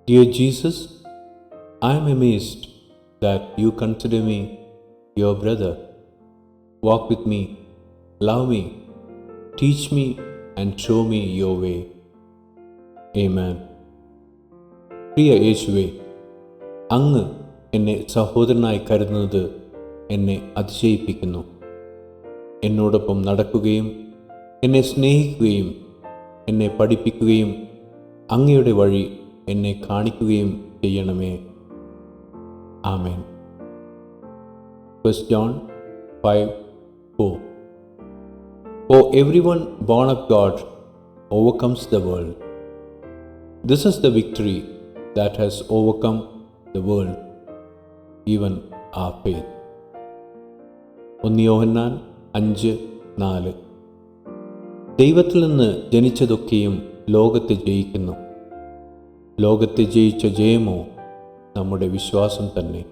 Dear Jesus, I am amazed that you consider me your brother. Walk with me, love me, teach me, and show me your way. Amen. പ്രിയ യേശുവേ, അങ്ങ് എന്നെ സഹോദരനായി കരുതുന്നത് എന്നെ അതിശയിപ്പിക്കുന്നു. എന്നോടൊപ്പം നടക്കുകയും എന്നെ സ്നേഹിക്കുകയും എന്നെ പഠിപ്പിക്കുകയും അങ്ങയുടെ വഴി എന്നെ കാണിക്കുകയും ചെയ്യണമേ. ആമേൻ. 1 John 5:4. For everyone born of God overcomes the world. This is the victory that has overcome the world, even our faith. 1 യോഹന്നാൻ 5:4. ദൈവത്തിൽ നിന്ന് ജനിച്ചതൊക്കെയും ലോകത്തെ ജയിക്കുന്നു. ലോകത്തെ ജയിച്ച ജയമോ നമ്മുടെ വിശ്വാസം തന്നെ.